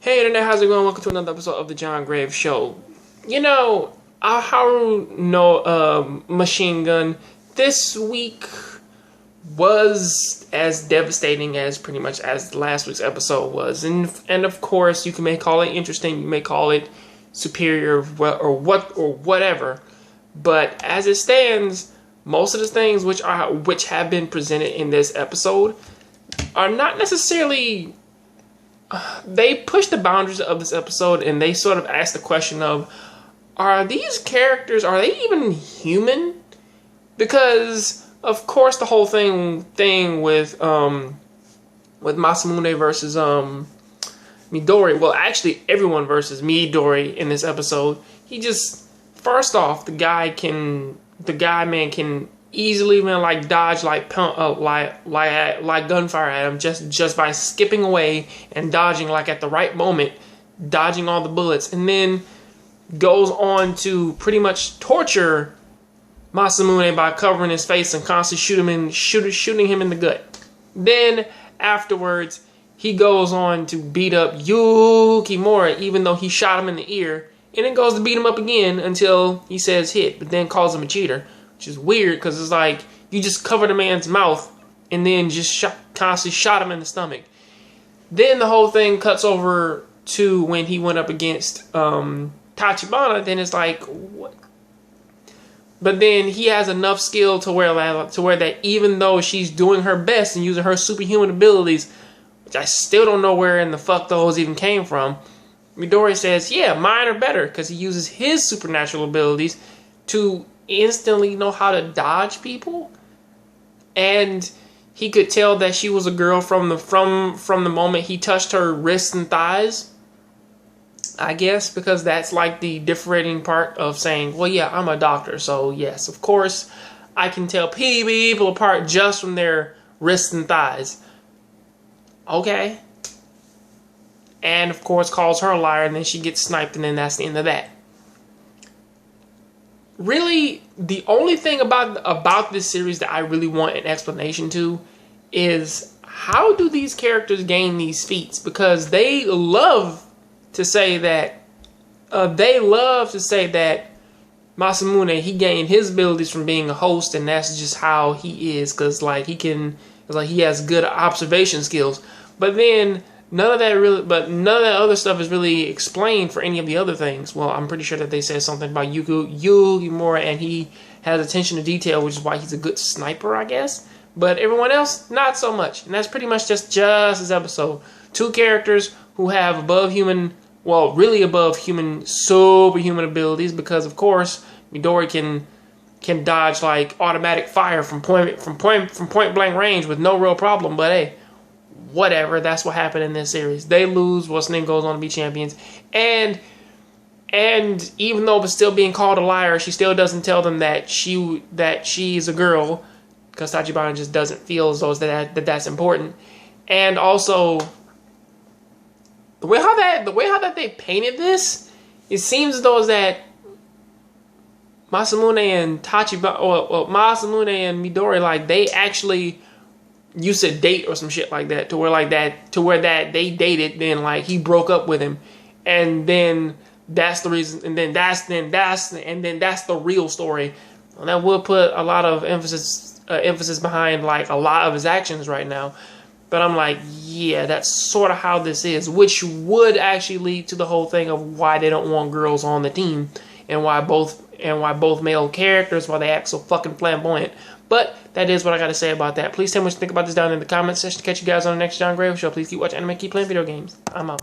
Hey internet, how's it going? Welcome to another episode of the Jongravesshow Show. You know, Aoharu no Machinegun this week was as devastating as pretty much as last week's episode was, and of course you may call it interesting, you may call it superior or whatever, but as it stands, most of the things which have been presented in this episode are not necessarily. They push the boundaries of this episode, and they sort of ask the question of, are these characters, are they even human? Because of course the whole thing with Masamune versus Midori, well actually everyone versus Midori in this episode, he just, first off, the guy can easily dodge like gunfire at him just by skipping away and dodging like at the right moment, dodging all the bullets, and then goes on to pretty much torture Masamune by covering his face and constantly shooting him in the gut. Then afterwards he goes on to beat up Yukimura even though he shot him in the ear, and then goes to beat him up again until he says hit, but then calls him a cheater. Which is weird, because it's like, you just covered a man's mouth and then just constantly shot him in the stomach. Then the whole thing cuts over to when he went up against Tachibana. Then it's like, what? But then he has enough skill to where that even though she's doing her best and using her superhuman abilities, which I still don't know where in the fuck those even came from, Midori says, yeah, mine are better, because he uses his supernatural abilities to instantly know how to dodge people, and he could tell that she was a girl from the moment he touched her wrists and thighs, I guess, because that's like the differentiating part of saying, well, yeah, I'm a doctor, so yes, of course I can tell people apart just from their wrists and thighs. Okay. And of course calls her a liar, and then she gets sniped, and then that's the end of that. Really, the only thing about this series that I really want an explanation to is, how do these characters gain these feats? Because they love to say that Masamune, he gained his abilities from being a host, and that's just how he is, because he has good observation skills. But then none of that other stuff is really explained for any of the other things. Well, I'm pretty sure that they said something about Yukimura, and he has attention to detail, which is why he's a good sniper, I guess. But everyone else, not so much. And that's pretty much just this episode. Two characters who have really above human, superhuman abilities, because of course Midori can dodge like automatic fire from point blank range with no real problem. But hey, whatever, that's what happened in this series. They lose, what's name goes on to be champions, and even though it's still being called a liar, she still doesn't tell them that she's a girl, because Tachibana just doesn't feel as though that's important. And also the way how that they painted this, it seems as though that Masamune and Masamune and Midori, like, they actually used to date or some shit like that, to where they dated, then like he broke up with him, and then that's the reason, and then that's the real story. And that would put a lot of emphasis behind like a lot of his actions right now. But I'm like, yeah, that's sort of how this is, which would actually lead to the whole thing of why they don't want girls on the team, and why both male characters, why they act so fucking flamboyant. But that is what I got to say about that. Please tell me what you think about this down in the comments section. Catch you guys on the next Jongravesshow. Please keep watching anime, keep playing video games. I'm out.